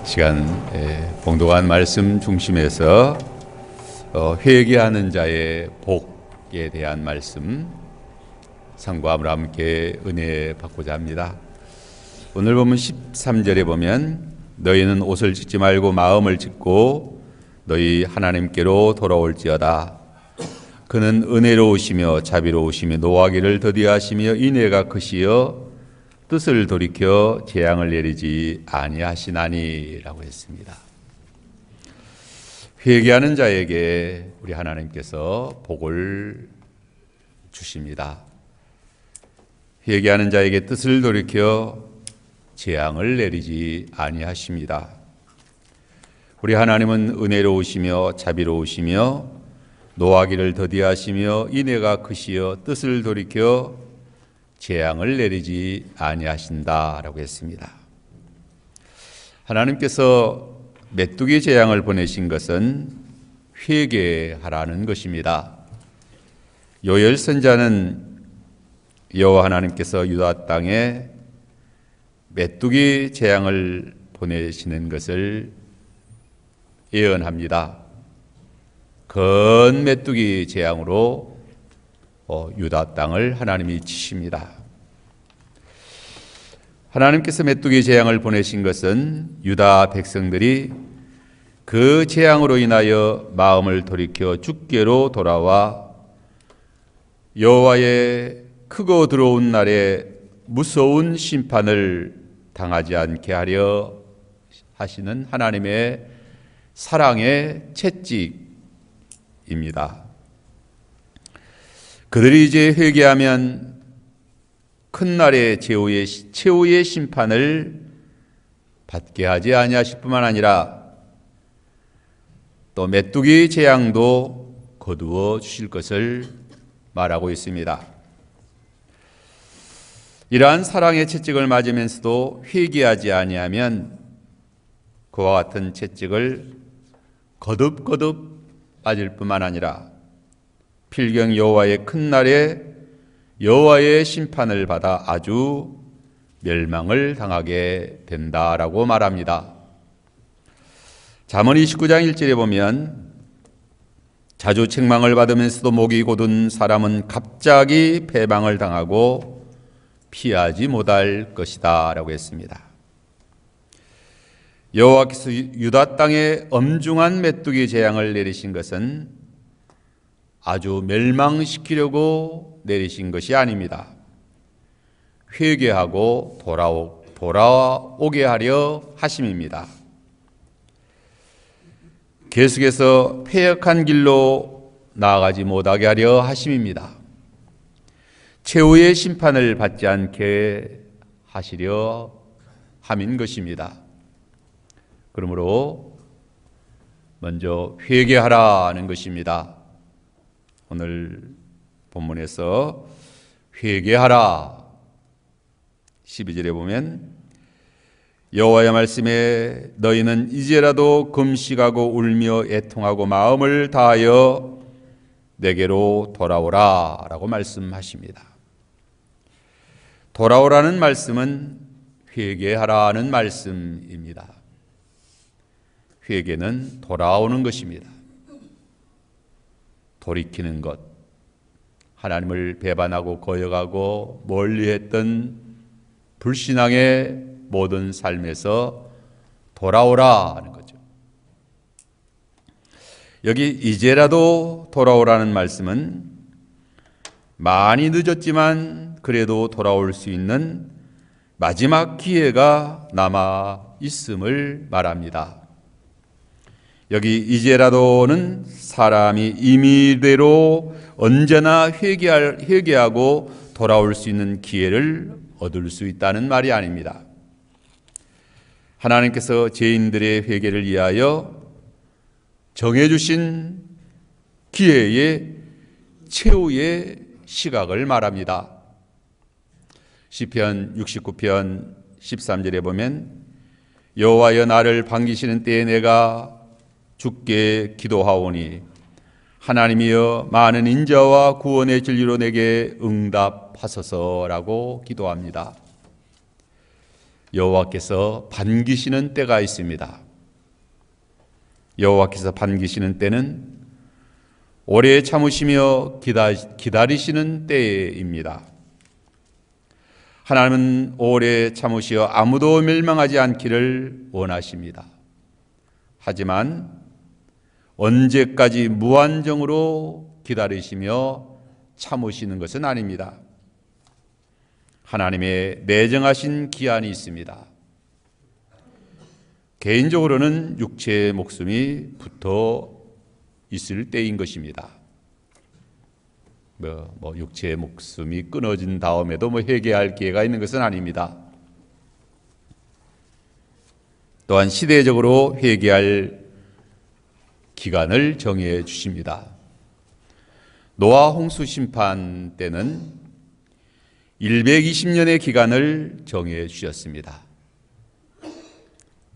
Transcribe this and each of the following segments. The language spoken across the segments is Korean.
시간 봉독한 말씀 중심에서 회개하는 자의 복에 대한 말씀 상고함으로 함께 은혜 받고자 합니다. 오늘 보면 13절에 보면 너희는 옷을 찢지 말고 마음을 찢고 너희 하나님께로 돌아올지어다. 그는 은혜로우시며 자비로우시며 노하기를 더디하시며 인애가 크시어 뜻을 돌이켜 재앙을 내리지 아니하시나니 라고 했습니다. 회개하는 자에게 우리 하나님께서 복을 주십니다. 회개하는 자에게 뜻을 돌이켜 재앙을 내리지 아니하십니다. 우리 하나님은 은혜로우시며 자비로우시며 노하기를 더디하시며 인애가 크시어 뜻을 돌이켜 재앙을 내리지 아니하신다라고 했습니다. 하나님께서 메뚜기 재앙을 보내신 것은 회개하라는 것입니다. 요엘 선자는 여호와 하나님께서 유다 땅에 메뚜기 재앙을 보내시는 것을 예언합니다. 건 메뚜기 재앙으로 유다 땅을 하나님이 치십니다. 하나님께서 메뚜기 재앙을 보내신 것은 유다 백성들이 그 재앙으로 인하여 마음을 돌이켜 주께로 돌아와 여호와의 크고 들어온 날에 무서운 심판을 당하지 않게 하려 하시는 하나님의 사랑의 채찍입니다. 그들이 이제 회개하면 큰 날의 최후의 심판을 받게 하지 아니하실 뿐만 아니라 또 메뚜기 재앙도 거두어 주실 것을 말하고 있습니다. 이러한 사랑의 채찍을 맞으면서도 회개하지 아니하면 그와 같은 채찍을 거듭거듭 맞을 뿐만 아니라 필경 여호와의 큰 날에 여호와의 심판을 받아 아주 멸망을 당하게 된다라고 말합니다. 잠언 29장 1절에 보면 자주 책망을 받으면서도 목이 곧은 사람은 갑자기 패망을 당하고 피하지 못할 것이다 라고 했습니다. 여호와께서 유다 땅에 엄중한 메뚜기 재앙을 내리신 것은 아주 멸망시키려고 내리신 것이 아닙니다. 회개하고 돌아오게 하려 하심입니다. 계속해서 패역한 길로 나아가지 못하게 하려 하심입니다. 최후의 심판을 받지 않게 하시려 함인 것입니다. 그러므로 먼저 회개하라는 것입니다. 오늘 본문에서 회개하라 12절에 보면 여호와의 말씀에 너희는 이제라도 금식하고 울며 애통하고 마음을 다하여 내게로 돌아오라 라고 말씀하십니다. 돌아오라는 말씀은 회개하라는 말씀입니다. 회개는 돌아오는 것입니다. 돌이키는 것, 하나님을 배반하고 거역하고 멀리했던 불신앙의 모든 삶에서 돌아오라 하는 거죠. 여기 이제라도 돌아오라는 말씀은 많이 늦었지만 그래도 돌아올 수 있는 마지막 기회가 남아 있음을 말합니다. 여기 이제라도는 사람이 임의대로 언제나 회개하고 돌아올 수 있는 기회를 얻을 수 있다는 말이 아닙니다. 하나님께서 죄인들의 회개를 위하여 정해주신 기회의 최후의 시각을 말합니다. 시편 69편 13절에 보면 여호와여 나를 반기시는 때에 내가 주께 기도하오니 하나님이여 많은 인자와 구원의 진리로 내게 응답하소서라고 기도합니다. 여호와께서 반기시는 때가 있습니다. 여호와께서 반기시는 때는 오래 참으시며 기다리시는 때입니다. 하나님은 오래 참으시어 아무도 멸망하지 않기를 원하십니다. 하지만 언제까지 무한정으로 기다리시며 참으시는 것은 아닙니다. 하나님의 내정하신 기한이 있습니다. 개인적으로는 육체의 목숨이 붙어 있을 때인 것입니다. 육체의 목숨이 끊어진 다음에도 회개할 기회가 있는 것은 아닙니다. 또한 시대적으로 회개할 기간을 정해 주십니다. 노아 홍수 심판 때는 120년의 기간을 정해 주셨습니다.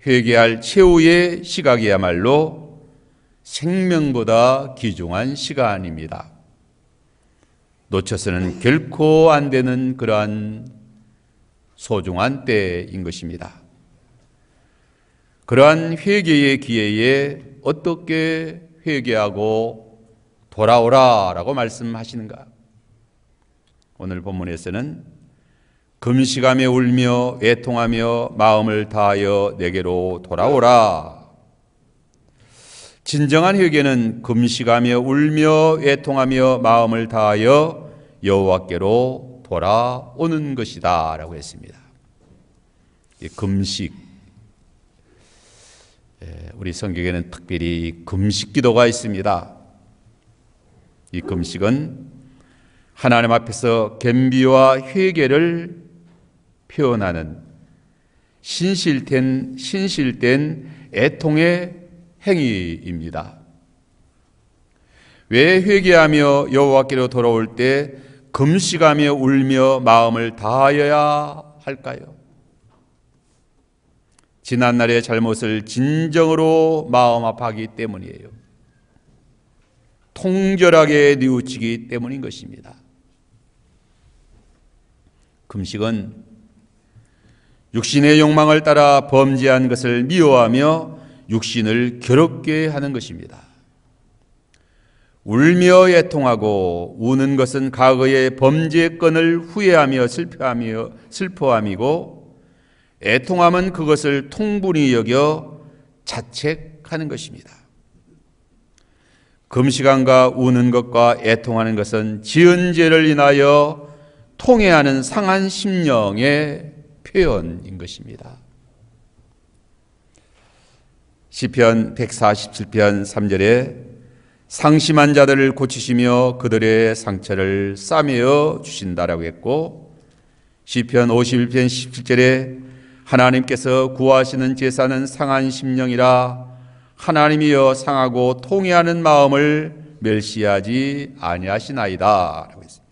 회개할 최후의 시각이야말로 생명보다 귀중한 시간입니다. 놓쳐서는 결코 안 되는 그러한 소중한 때인 것입니다. 그러한 회개의 기회에 어떻게 회개하고 돌아오라라고 말씀하시는가? 오늘 본문에서는 금식하며 울며 애통하며 마음을 다하여 내게로 돌아오라. 진정한 회개는 금식하며 울며 애통하며 마음을 다하여 여호와께로 돌아오는 것이다 라고 했습니다. 금식, 우리 성경에는 특별히 금식 기도가 있습니다. 이 금식은 하나님 앞에서 겸비와 회개를 표현하는 신실된 애통의 행위입니다. 왜 회개하며 여호와께로 돌아올 때 금식하며 울며 마음을 다하여야 할까요? 지난날의 잘못을 진정으로 마음 아파하기 때문이에요. 통절하게 뉘우치기 때문인 것입니다. 금식은 육신의 욕망을 따라 범죄한 것을 미워하며 육신을 괴롭게 하는 것입니다. 울며 애통하고 우는 것은 과거의 범죄건을 후회하며 슬퍼함이고, 애통함은 그것을 통분히 여겨 자책하는 것입니다. 금식함과 우는 것과 애통하는 것은 지은 죄를 인하여 통회하는 상한 심령의 표현인 것입니다. 시편 147편 3절에 상심한 자들을 고치시며 그들의 상처를 싸매어 주신다라고 했고, 시편 51편 17절에 하나님께서 구하시는 제사는 상한 심령이라 하나님이여 상하고 통회하는 마음을 멸시하지 아니하시나이다 라고 했습니다.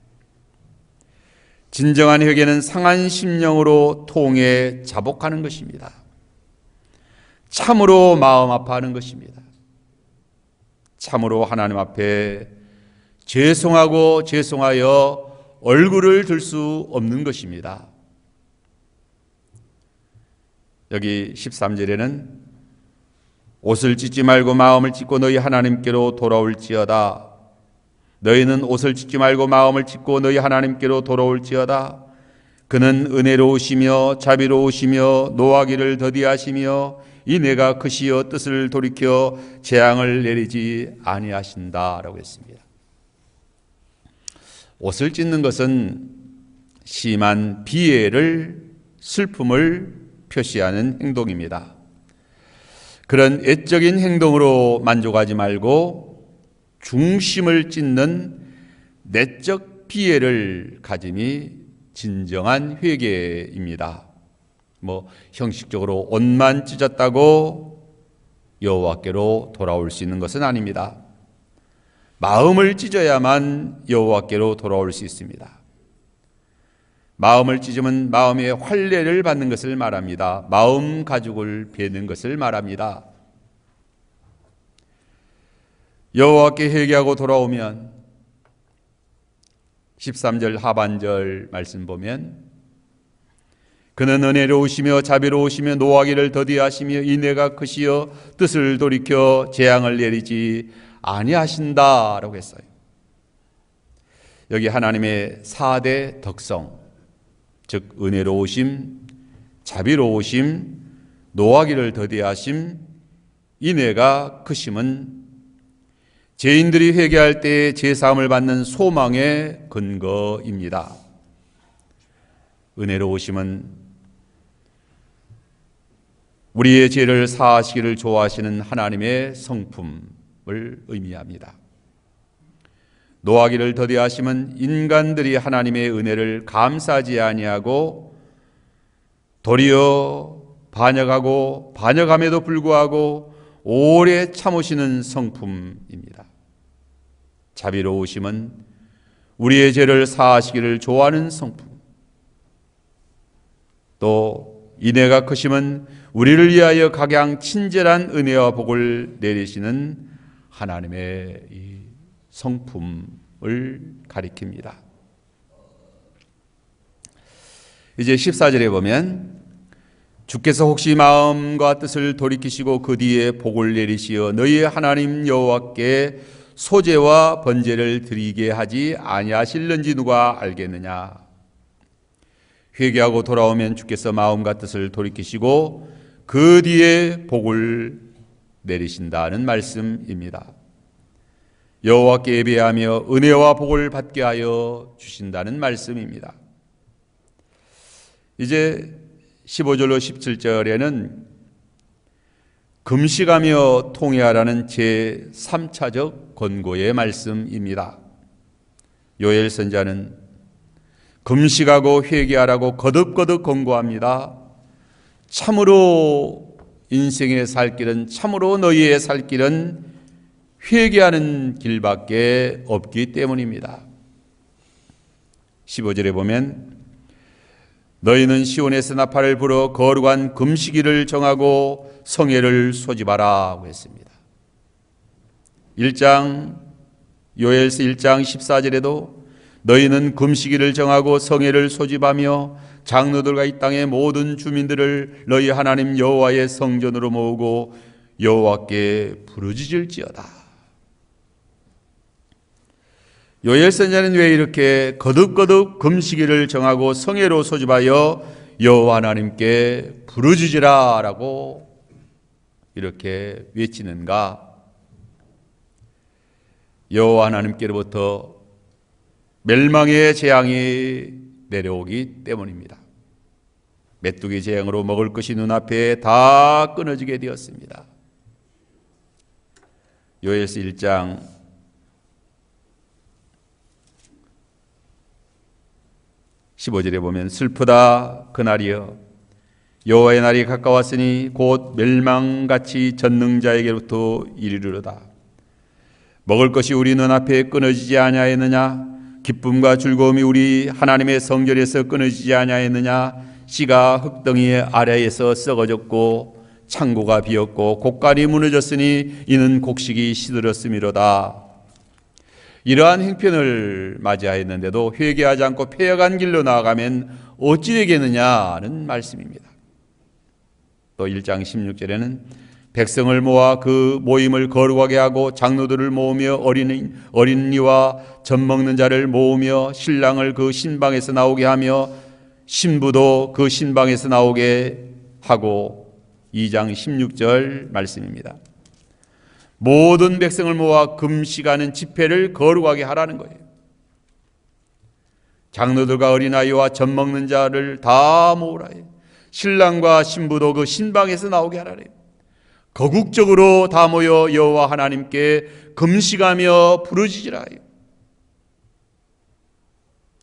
진정한 회개는 상한 심령으로 통회 자복하는 것입니다. 참으로 마음 아파하는 것입니다. 참으로 하나님 앞에 죄송하여 얼굴을 들 수 없는 것입니다. 여기 13절에는 옷을 찢지 말고 마음을 찢고 너희 하나님께로 돌아올지어다. 너희는 옷을 찢지 말고 마음을 찢고 너희 하나님께로 돌아올지어다. 그는 은혜로우시며 자비로우시며 노하기를 더디하시며 이내가 크시어 뜻을 돌이켜 재앙을 내리지 아니하신다라고 했습니다. 옷을 찢는 것은 심한 비애를, 슬픔을 표시하는 행동입니다. 그런 애적인 행동으로 만족하지 말고 중심을 찢는 내적 비애를 가짐이 진정한 회개입니다. 형식적으로 옷만 찢었다고 여호와께로 돌아올 수 있는 것은 아닙니다. 마음을 찢어야만 여호와께로 돌아올 수 있습니다. 마음을 찢으면 마음의 환례를 받는 것을 말합니다. 마음 가죽을 베는 것을 말합니다. 여호와께 회개하고 돌아오면 13절 하반절 말씀 보면 그는 은혜로우시며 자비로우시며 노하기를 더디하시며 인애가 크시어 뜻을 돌이켜 재앙을 내리지 아니하신다라고 했어요. 여기 하나님의 4대 덕성, 즉 은혜로우심, 자비로우심, 노하기를 더디하심, 인애가 크심은 죄인들이 회개할 때 제사함을 받는 소망의 근거입니다. 은혜로우심은 우리의 죄를 사하시기를 좋아하시는 하나님의 성품을 의미합니다. 노하기를 더디하심은 인간들이 하나님의 은혜를 감사하지 아니하고 도리어 반역하고 반역함에도 불구하고 오래 참으시는 성품입니다. 자비로우심은 우리의 죄를 사하시기를 좋아하는 성품, 또 인애가 크심은 우리를 위하여 각양 친절한 은혜와 복을 내리시는 하나님의 이 성품을 가리킵니다. 이제 14절에 보면 주께서 혹시 마음과 뜻을 돌이키시고 그 뒤에 복을 내리시어 너희의 하나님 여호와께 소제와 번제를 드리게 하지 아니하실는지 누가 알겠느냐. 회개하고 돌아오면 주께서 마음과 뜻을 돌이키시고 그 뒤에 복을 내리신다는 말씀입니다. 여호와께 예배하며 은혜와 복을 받게 하여 주신다는 말씀입니다. 이제 15절로 17절에는 금식하며 통회하라는 제3차적 권고의 말씀입니다. 요엘 선자는 금식하고 회개하라고 거듭거듭 권고합니다. 참으로 인생의 살 길은, 참으로 너희의 살 길은 회개하는 길밖에 없기 때문입니다. 15절에 보면 너희는 시온에서 나팔을 불어 거룩한 금식일을 정하고 성회를 소집하라고 했습니다. 요엘서 1장 14절에도 너희는 금식일을 정하고 성회를 소집하며 장로들과 이 땅의 모든 주민들을 너희 하나님 여호와의 성전으로 모으고 여호와께 부르짖을지어다. 요엘 선자는 왜 이렇게 거듭거듭 금식일을 정하고 성회로 소집하여 여호와 하나님께 부르짖으라 라고 이렇게 외치는가? 여호와 하나님께로부터 멸망의 재앙이 내려오기 때문입니다. 메뚜기 재앙으로 먹을 것이 눈앞에 다 끊어지게 되었습니다. 요엘서 1장 15절에 보면 슬프다 그날이여 여호와의 날이 가까웠으니 곧 멸망같이 전능자에게로부터 이르르다. 먹을 것이 우리 눈앞에 끊어지지 아니하였느냐? 기쁨과 즐거움이 우리 하나님의 성전에서 끊어지지 아니하였느냐? 씨가 흙덩이 아래에서 썩어졌고 창고가 비었고 곡간이 무너졌으니 이는 곡식이 시들었음이로다. 이러한 형편을 맞이하였는데도 회개하지 않고 패역한 길로 나아가면 어찌 되겠느냐는 말씀입니다. 또 1장 16절에는 백성을 모아 그 모임을 거룩하게 하고 장로들을 모으며 어린이와 젖 먹는 자를 모으며 신랑을 그 신방에서 나오게 하며 신부도 그 신방에서 나오게 하고 2장 16절 말씀입니다. 모든 백성을 모아 금식하는 집회를 거룩하게 하라는 거예요. 장로들과 어린아이와 젖 먹는 자를 다 모으라 해요. 신랑과 신부도 그 신방에서 나오게 하라 해요. 거국적으로 다 모여 여호와 하나님께 금식하며 부르짖으라 해요.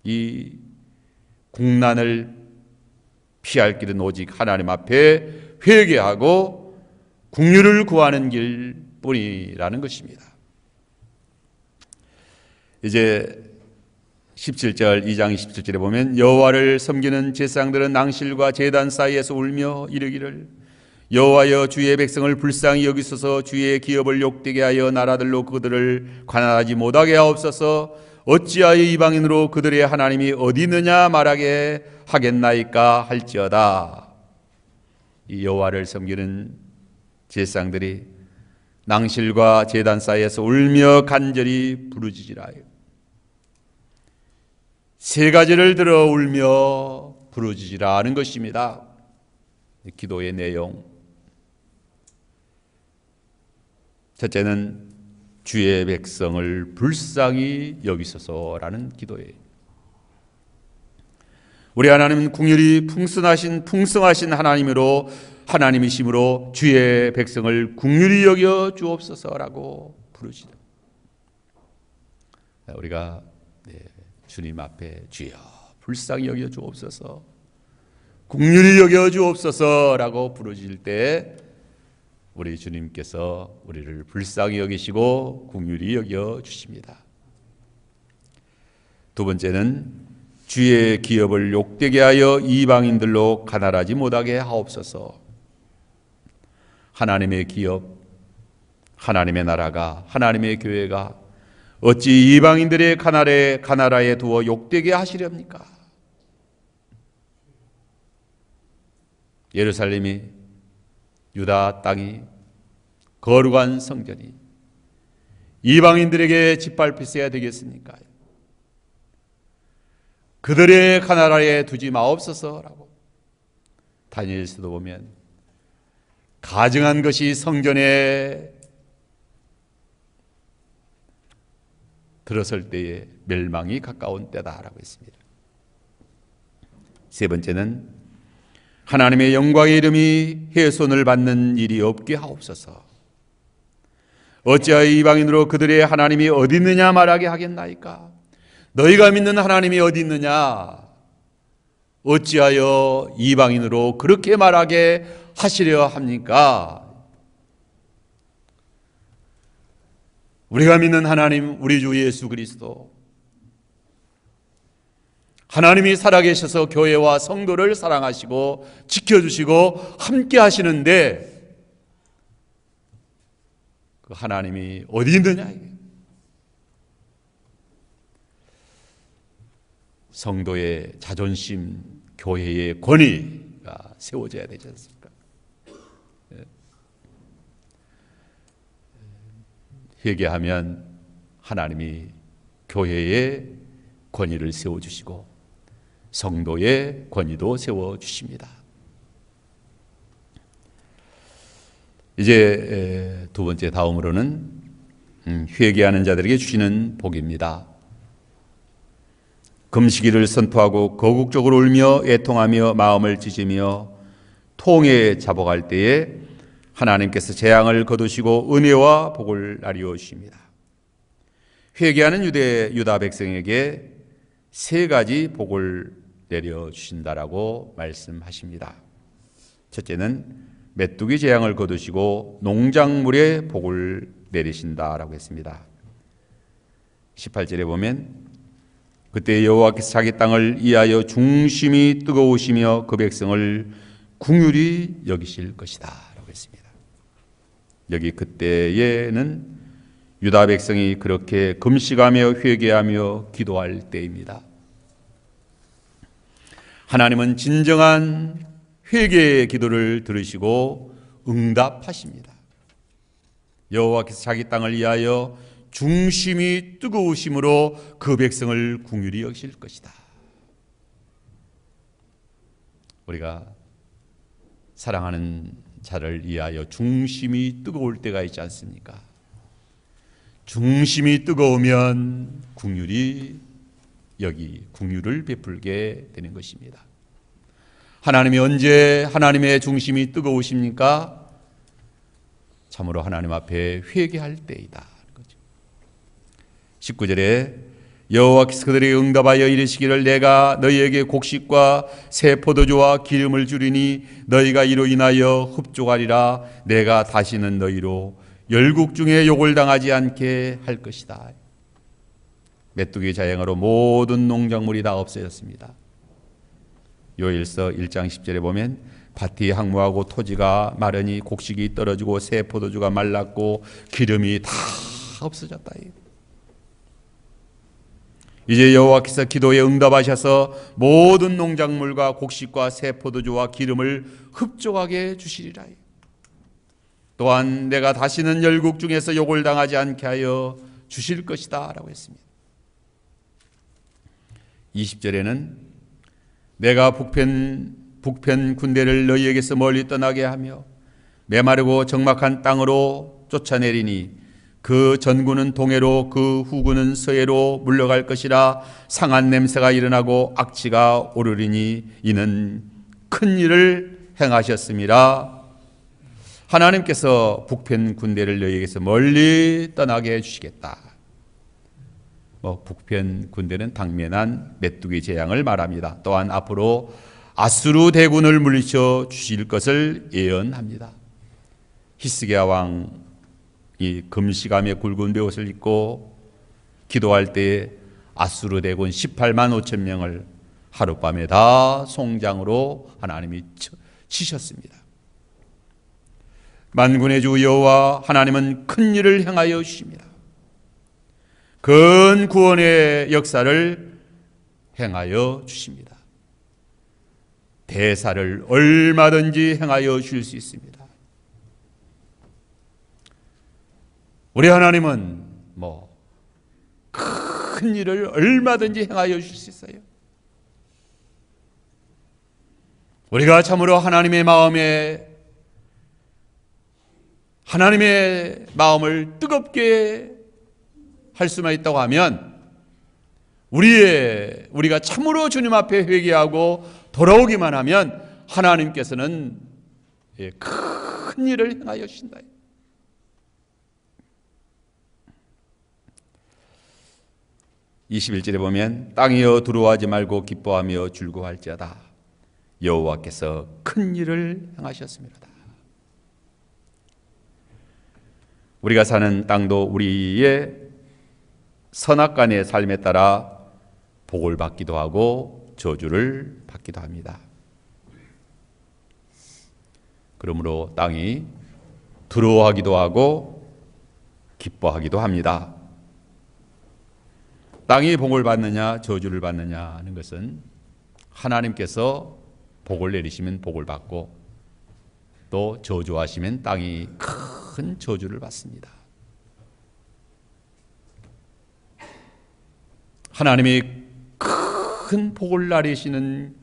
이 국난을 피할 길은 오직 하나님 앞에 회개하고 긍휼을 구하는 길뿐이라는 것입니다. 이제 17절 2장 17절에 보면 여호와를 섬기는 제사장들은 낭실과 제단 사이에서 울며 이르기를 여호와여 주의 백성을 불쌍히 여기소서 주의 기업을 욕되게 하여 나라들로 그들을 관할하지 못하게 하옵소서 어찌하여 이방인으로 그들의 하나님이 어디 있느냐 말하게 하겠나이까 할지어다. 이 여호와를 섬기는 제사장들이 낭실과 제단 사이에서 울며 간절히 부르짖으라요. 세 가지를 들어 울며 부르짖으라는 것입니다. 기도의 내용. 첫째는 주의 백성을 불쌍히 여기소서라는 기도예요. 우리 하나님은 긍휼이 풍성하신 하나님이심으로 주의 백성을 긍휼히 여겨 주옵소서라고 부르시다. 우리가 주님 앞에 주여 불쌍히 여겨 주옵소서, 긍휼히 여겨 주옵소서라고 부르실 때 우리 주님께서 우리를 불쌍히 여기시고 긍휼히 여겨 주십니다. 두 번째는 주의 기업을 욕되게 하여 이방인들로 가난하지 못하게 하옵소서. 하나님의 기업, 하나님의 나라가, 하나님의 교회가 어찌 이방인들의 가나라에 두어 욕되게 하시렵니까? 예루살렘이, 유다 땅이, 거룩한 성전이 이방인들에게 짓밟히셔야 되겠습니까? 그들의 가나라에 두지 마옵소서라고. 다니엘서도 보면 가증한 것이 성전에 들어설 때에 멸망이 가까운 때다라고 했습니다. 세 번째는 하나님의 영광의 이름이 훼손을 받는 일이 없게 하옵소서. 어찌하여 이방인으로 그들의 하나님이 어디 있느냐 말하게 하겠나이까? 너희가 믿는 하나님이 어디 있느냐? 어찌하여 이방인으로 그렇게 말하게 하시려 합니까? 우리가 믿는 하나님, 우리 주 예수 그리스도, 하나님이 살아계셔서 교회와 성도를 사랑하시고 지켜주시고 함께 하시는데 그 하나님이 어디 있느냐? 성도의 자존심, 교회의 권위가 세워져야 되지 않습니까? 회개하면 하나님이 교회의 권위를 세워주시고 성도의 권위도 세워주십니다. 이제 두 번째, 다음으로는 회개하는 자들에게 주시는 복입니다. 금식일을 선포하고 거국적으로 울며 애통하며 마음을 찢으며 통에 잡아갈 때에 하나님께서 재앙을 거두시고 은혜와 복을 나리워 주십니다. 회개하는 유다 백성에게 세 가지 복을 내려 주신다라고 말씀하십니다. 첫째는 메뚜기 재앙을 거두시고 농작물에 복을 내리신다라고 했습니다. 18절에 보면 그때 여호와께서 자기 땅을 이하여 중심이 뜨거우시며 그 백성을 긍휼히 여기실 것이다 라고 했습니다. 여기 그때에는 유다 백성이 그렇게 금식하며 회개하며 기도할 때입니다. 하나님은 진정한 회개의 기도를 들으시고 응답하십니다. 여호와께서 자기 땅을 위하여 중심이 뜨거우심으로 그 백성을 긍휼히 여기실 것이다. 우리가 사랑하는 자를 위하여 중심이 뜨거울 때가 있지 않습니까? 중심이 뜨거우면 긍휼을 베풀게 되는 것입니다. 하나님이 언제 하나님의 중심이 뜨거우십니까? 참으로 하나님 앞에 회개할 때이다. 19절에 여호와께서 그들에게 응답하여 이르시기를 내가 너희에게 곡식과 새 포도주와 기름을 주리니 너희가 이로 인하여 흡족하리라. 내가 다시는 너희로 열국 중에 욕을 당하지 않게 할 것이다. 메뚜기 재앙으로 모든 농작물이 다 없어졌습니다. 요일서 1장 10절에 보면 밭이 항무하고 토지가 마르니 곡식이 떨어지고 새 포도주가 말랐고 기름이 다 없어졌다. 이제 여호와께서 기도에 응답하셔서 모든 농작물과 곡식과 새 포도주와 기름을 흡족하게 주시리라. 또한 내가 다시는 열국 중에서 욕을 당하지 않게 하여 주실 것이다 라고 했습니다. 20절에는 내가 북편 군대를 너희에게서 멀리 떠나게 하며 메마르고 적막한 땅으로 쫓아내리니 그 전군은 동해로 그 후군은 서해로 물러갈 것이라. 상한 냄새가 일어나고 악취가 오르리니 이는 큰 일을 행하셨음이라. 하나님께서 북편 군대를 너희에게서 멀리 떠나게 해주시겠다. 북편 군대는 당면한 메뚜기 재앙을 말합니다. 또한 앞으로 아수르 대군을 물리쳐 주실 것을 예언합니다. 히스기야 왕이 금시감에 굵은 베옷을 입고 기도할 때 아수르 대군 18만 5천 명을 하룻밤에 다 송장으로 하나님이 치셨습니다. 만군의 주 여호와 하나님은 큰 일을 행하여 주십니다. 큰 구원의 역사를 행하여 주십니다. 대사를 얼마든지 행하여 주실 수 있습니다. 우리 하나님은 큰 일을 얼마든지 행하여 주실 수 있어요. 우리가 참으로 하나님의 마음을 뜨겁게 할 수만 있다고 하면 우리가 참으로 주님 앞에 회개하고 돌아오기만 하면 하나님께서는 큰 일을 행하여 주신다. 21절에 보면 땅이여 두려워하지 말고 기뻐하며 즐거워할지어다. 여호와께서 큰 일을 행하셨습니다. 우리가 사는 땅도 우리의 선악간의 삶에 따라 복을 받기도 하고 저주를 받기도 합니다. 그러므로 땅이 두려워하기도 하고 기뻐하기도 합니다. 땅이 복을 받느냐 저주를 받느냐 하는 것은 하나님께서 복을 내리시면 복을 받고 또 저주하시면 땅이 큰 저주를 받습니다. 하나님이 큰 복을 내리시는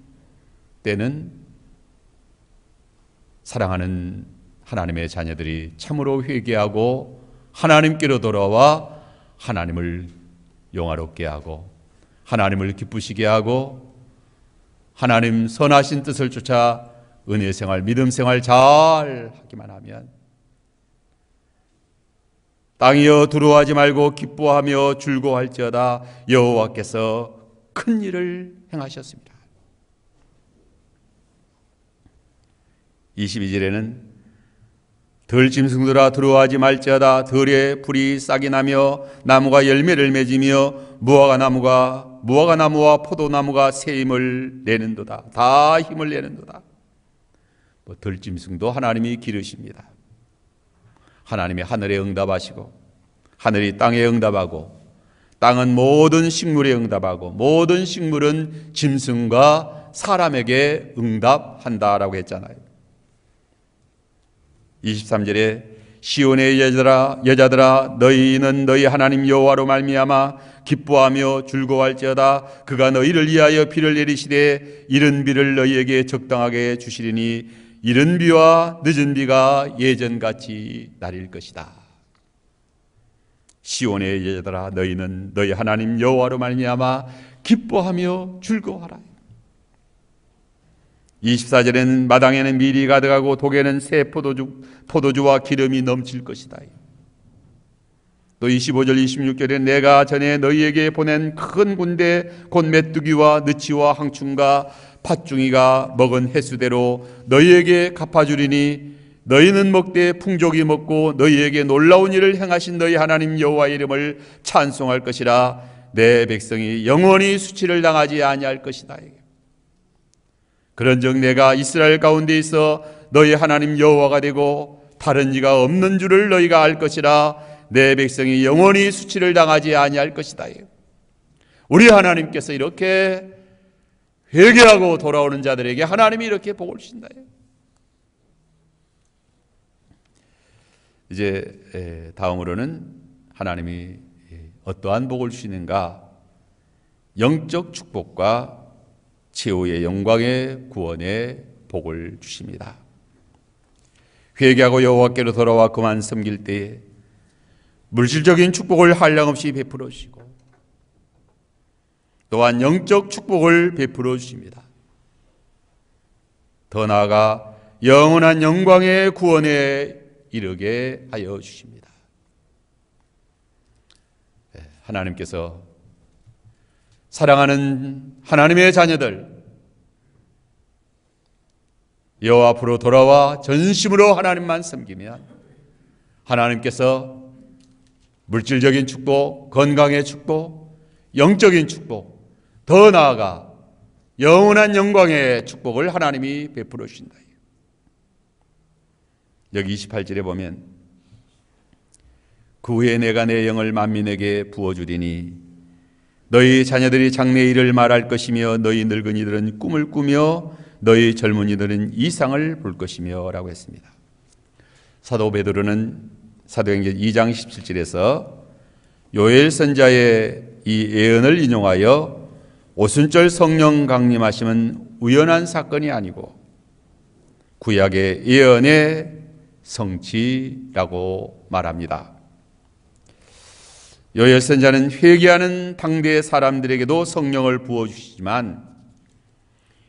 때는 사랑하는 하나님의 자녀들이 참으로 회개하고 하나님께로 돌아와 하나님을 영화롭게 하고 하나님을 기쁘시게 하고 하나님 선하신 뜻을 쫓아 은혜 생활, 믿음 생활 잘 하기만 하면 땅이여 두려워하지 말고 기뻐하며 즐거워할지어다. 여호와께서 큰 일을 행하셨습니다. 22절에는 들짐승들아 두려워하지 말지어다. 들에 풀이 싹이 나며 나무가 열매를 맺으며 무화과나무와 포도나무가 새 힘을 내는도다. 다 힘을 내는도다. 들짐승도 하나님이 기르십니다. 하나님이 하늘에 응답하시고 하늘이 땅에 응답하고 땅은 모든 식물에 응답하고 모든 식물은 짐승과 사람에게 응답한다라고 했잖아요. 23절에 시온의 여자들아 너희는 너희 하나님 여호와로 말미암아 기뻐하며 즐거워할지어다. 그가 너희를 위하여 비를 내리시되 이른 비를 너희에게 적당하게 주시리니 이른 비와 늦은 비가 예전같이 내릴 것이다. 시온의 여자들아 너희는 너희 하나님 여호와로 말미암아 기뻐하며 즐거워하라. 24절에는 마당에는 밀이 가득하고 독에는 새 포도주와 기름이 넘칠 것이다. 또 25절 26절에 내가 전에 너희에게 보낸 큰 군대 곧 메뚜기와 느치와 항충과 팥중이가 먹은 횟수대로 너희에게 갚아주리니 너희는 먹되 풍족이 먹고 너희에게 놀라운 일을 행하신 너희 하나님 여호와의 이름을 찬송할 것이라. 내 백성이 영원히 수치를 당하지 아니할 것이다. 그런즉 내가 이스라엘 가운데 있어 너희 하나님 여호와가 되고 다른 이가 없는 줄을 너희가 알 것이라. 내 백성이 영원히 수치를 당하지 아니할 것이다. 우리 하나님께서 이렇게 회개하고 돌아오는 자들에게 하나님이 이렇게 복을 주신다. 이제 다음으로는 하나님이 어떠한 복을 주시는가? 영적 축복과 최후의 영광의 구원의 복을 주십니다. 회개하고 여호와께로 돌아와 그만 섬길 때에 물질적인 축복을 한량없이 베풀어 주시고 또한 영적 축복을 베풀어 주십니다. 더 나아가 영원한 영광의 구원에 이르게 하여 주십니다. 하나님께서 사랑하는 하나님의 자녀들 여호와 앞으로 돌아와 전심으로 하나님만 섬기면 하나님께서 물질적인 축복, 건강의 축복, 영적인 축복, 더 나아가 영원한 영광의 축복을 하나님이 베풀어 주신다. 여기 28절에 보면 그 후에 내가 내 영을 만민에게 부어주리니 너희 자녀들이 장래의 일을 말할 것이며 너희 늙은이들은 꿈을 꾸며 너희 젊은이들은 이상을 볼 것이며 라고 했습니다. 사도 베드로는 사도행전 2장 17절에서 요엘 선자의 이 예언을 인용하여 오순절 성령 강림하심은 우연한 사건이 아니고 구약의 예언의 성취라고 말합니다. 요엘 선자는 회개하는 당대 사람들에게도 성령을 부어주시지만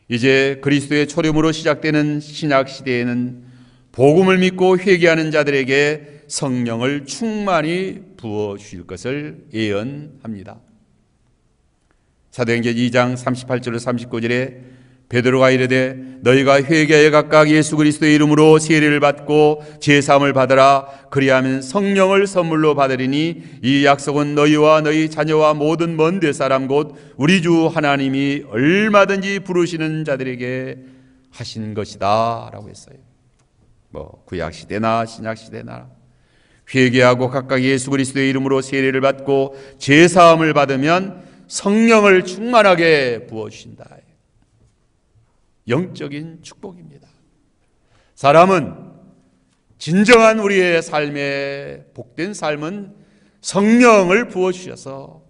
이제 그리스도의 초림으로 시작되는 신약 시대에는 복음을 믿고 회개하는 자들에게 성령을 충만히 부어주실 것을 예언합니다. 사도행전 2장 38절 39절에 베드로가 이르되 너희가 회개하여 각각 예수 그리스도의 이름으로 세례를 받고 제사함을 받으라. 그리하면 성령을 선물로 받으리니 이 약속은 너희와 너희 자녀와 모든 먼 데 사람 곧 우리 주 하나님이 얼마든지 부르시는 자들에게 하신 것이다 라고 했어요. 구약 시대나 신약 시대나 회개하고 각각 예수 그리스도의 이름으로 세례를 받고 제사함을 받으면 성령을 충만하게 부어주신다. 영적인 축복입니다. 사람은 진정한 우리의 삶의 복된 삶은 성령을 부어주셔서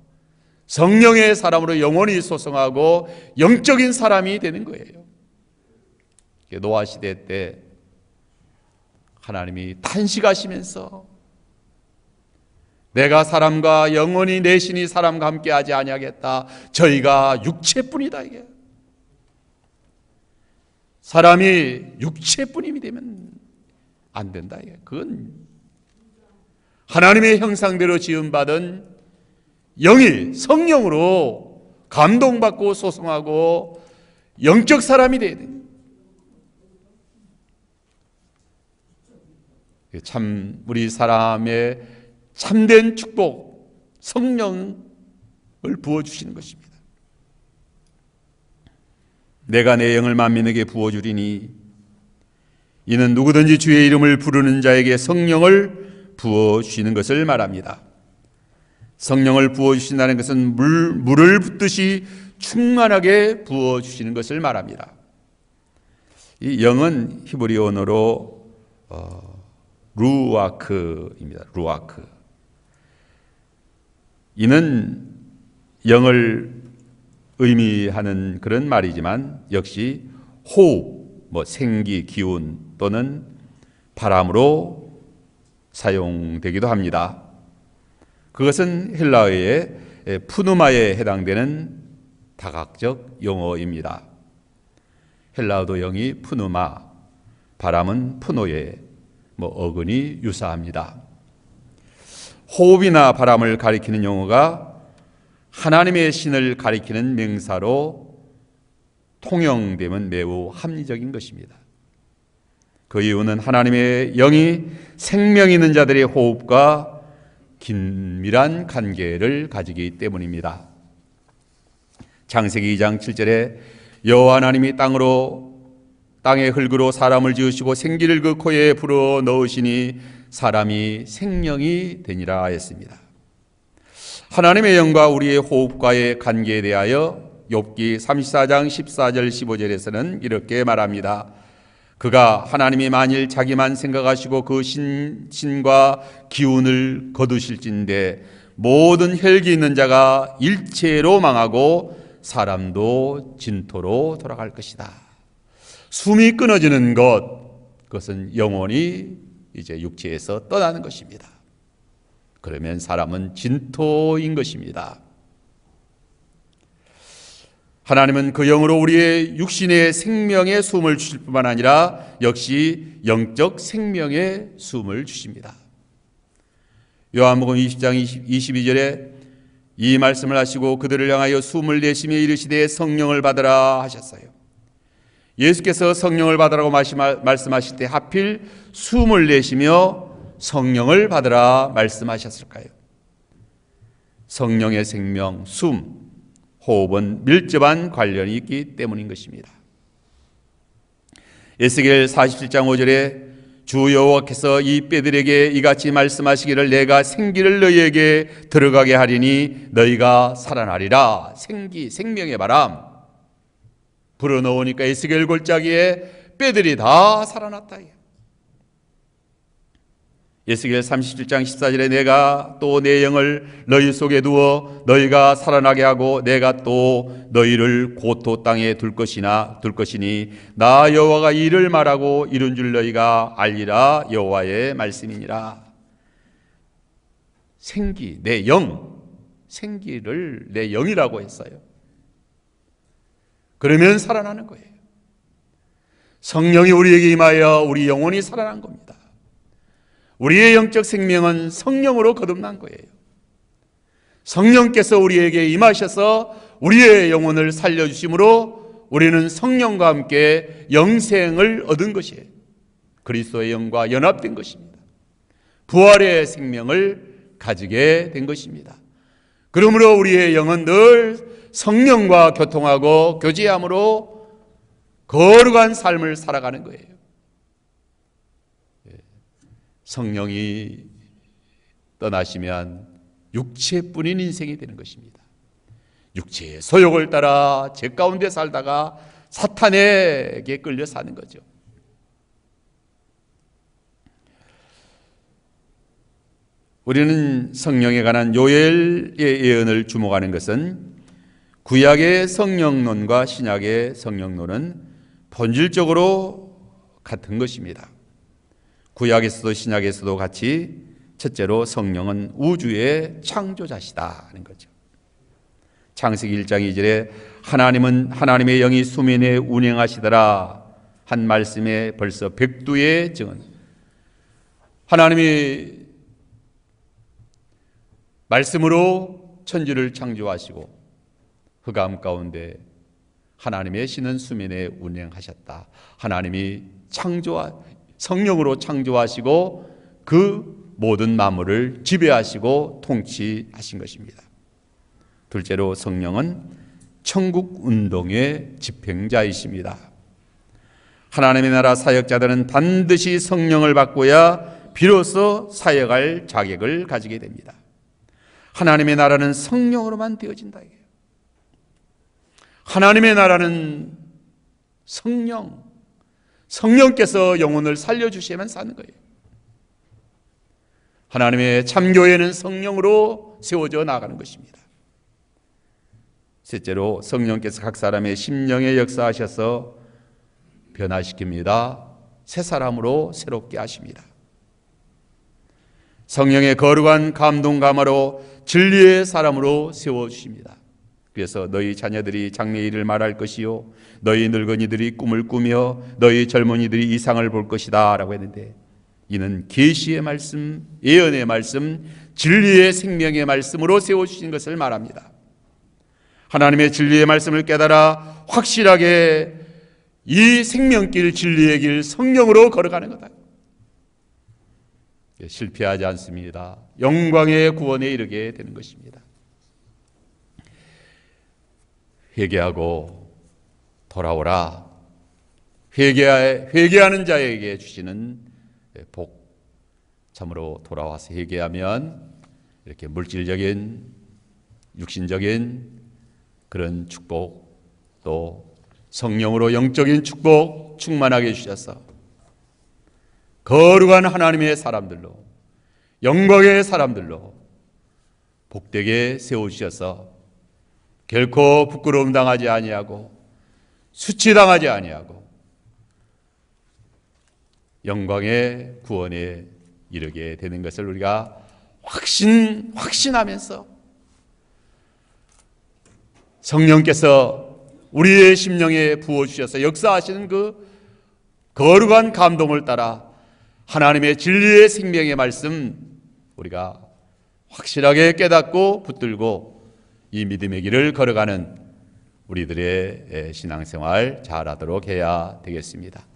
성령의 사람으로 영원히 소성하고 영적인 사람이 되는 거예요. 노아 시대 때 하나님이 탄식하시면서 내가 사람과 영원히 내 신이 사람과 함께하지 아니하겠다. 저희가 육체뿐이다. 이게 사람이 육체뿐임이 되면 안 된다. 그건 하나님의 형상대로 지음받은 영이 성령으로 감동받고 소송하고 영적 사람이 돼야 돼. 참 우리 사람의 참된 축복, 성령을 부어주시는 것입니다. 내가 내 영을 만민에게 부어주리니 이는 누구든지 주의 이름을 부르는 자에게 성령을 부어주시는 것을 말합니다. 성령을 부어주신다는 것은 물을 붓듯이 충만하게 부어주시는 것을 말합니다. 이 영은 히브리 언어로 루아크입니다. 루아크. 이는 영을 의미하는 그런 말이지만 역시 호흡, 생기, 기운 또는 바람으로 사용되기도 합니다. 그것은 헬라어의 푸누마에 해당되는 다각적 용어입니다. 헬라어도 영이 푸누마, 바람은 푸노에 어근이 유사합니다. 호흡이나 바람을 가리키는 용어가 하나님의 신을 가리키는 명사로 통용되면 매우 합리적인 것입니다. 그 이유는 하나님의 영이 생명 있는 자들의 호흡과 긴밀한 관계를 가지기 때문입니다. 창세기 2장 7절에 여호와 하나님이 땅의 흙으로 사람을 지으시고 생기를 그 코에 불어 넣으시니 사람이 생명이 되니라 했습니다. 하나님의 영과 우리의 호흡과의 관계에 대하여 욥기 34장 14절 15절에서는 이렇게 말합니다. 그가 하나님이 만일 자기만 생각하시고 그 신과 기운을 거두실진데 모든 혈기 있는 자가 일체로 망하고 사람도 진토로 돌아갈 것이다. 숨이 끊어지는 그것은 영혼이 이제 육체에서 떠나는 것입니다. 그러면 사람은 진토인 것입니다. 하나님은 그 영으로 우리의 육신의 생명의 숨을 주실 뿐만 아니라 역시 영적 생명의 숨을 주십니다. 요한복음 20장 22절에 이 말씀을 하시고 그들을 향하여 숨을 내쉬며 이르시되 성령을 받으라 하셨어요. 예수께서 성령을 받으라고 말씀하실 때 하필 숨을 내쉬며 성령을 받으라 말씀하셨을까요? 성령의 생명, 숨, 호흡은 밀접한 관련이 있기 때문인 것입니다. 에스겔 47장 5절에 주 여호와께서 이 뼈들에게 이같이 말씀하시기를 내가 생기를 너희에게 들어가게 하리니 너희가 살아나리라. 생기, 생명의 바람 불어넣으니까 에스겔 골짜기에 뼈들이 다 살아났다. 에스겔 37장 14절에 내가 또 내 영을 너희 속에 두어 너희가 살아나게 하고 내가 또 너희를 고토 땅에 둘 것이니 나 여호와가 이를 말하고 이룬 줄 너희가 알리라. 여호와의 말씀이니라. 생기, 내 영, 생기를 내 영이라고 했어요. 그러면 살아나는 거예요. 성령이 우리에게 임하여 우리 영혼이 살아난 겁니다. 우리의 영적 생명은 성령으로 거듭난 거예요. 성령께서 우리에게 임하셔서 우리의 영혼을 살려주심으로 우리는 성령과 함께 영생을 얻은 것이에요. 그리스도의 영과 연합된 것입니다. 부활의 생명을 가지게 된 것입니다. 그러므로 우리의 영은 늘 성령과 교통하고 교제함으로 거룩한 삶을 살아가는 거예요. 성령이 떠나시면 육체뿐인 인생이 되는 것입니다. 육체의 소욕을 따라 죄 가운데 살다가 사탄에게 끌려 사는 거죠. 우리는 성령에 관한 요엘의 예언을 주목하는 것은 구약의 성령론과 신약의 성령론은 본질적으로 같은 것입니다. 구약에서도 신약에서도 같이 첫째로 성령은 우주의 창조자시다 하는 거죠. 창세기 1장 2절에 하나님의 영이 수면에 운행하시더라 한 말씀에 벌써 백두의 증언. 하나님이 말씀으로 천지를 창조하시고 흑암 가운데 하나님의 신은 수면에 운행하셨다. 하나님이 성령으로 창조하시고 그 모든 만물을 지배하시고 통치하신 것입니다. 둘째로 성령은 천국 운동의 집행자이십니다. 하나님의 나라 사역자들은 반드시 성령을 받고야 비로소 사역할 자격을 가지게 됩니다. 하나님의 나라는 성령으로만 되어진다. 하나님의 나라는 성령께서 영혼을 살려주시면 사는 거예요. 하나님의 참교회는 성령으로 세워져 나가는 것입니다. 셋째로 성령께서 각 사람의 심령에 역사하셔서 변화시킵니다. 새 사람으로 새롭게 하십니다. 성령의 거룩한 감동감화로 진리의 사람으로 세워주십니다. 그래서 너희 자녀들이 장래의 일을 말할 것이요 너희 늙은이들이 꿈을 꾸며 너희 젊은이들이 이상을 볼 것이다 라고 했는데 이는 계시의 말씀, 예언의 말씀, 진리의 생명의 말씀으로 세워주신 것을 말합니다. 하나님의 진리의 말씀을 깨달아 확실하게 이 생명길 진리의 길 성령으로 걸어가는 거다. 실패하지 않습니다. 영광의 구원에 이르게 되는 것입니다. 회개하고 돌아오라. 회개하는 자에게 주시는 복. 참으로 돌아와서 회개하면 이렇게 물질적인 육신적인 그런 축복, 또 성령으로 영적인 축복 충만하게 해주셔서 거룩한 하나님의 사람들로, 영광의 사람들로 복되게 세우셔서 결코 부끄러움 당하지 아니하고 수치당하지 아니하고 영광의 구원에 이르게 되는 것을 우리가 확신하면서 성령께서 우리의 심령에 부어주셔서 역사하시는 그 거룩한 감동을 따라 하나님의 진리의 생명의 말씀 우리가 확실하게 깨닫고 붙들고 이 믿음의 길을 걸어가는 우리들의 신앙생활 잘하도록 해야 되겠습니다.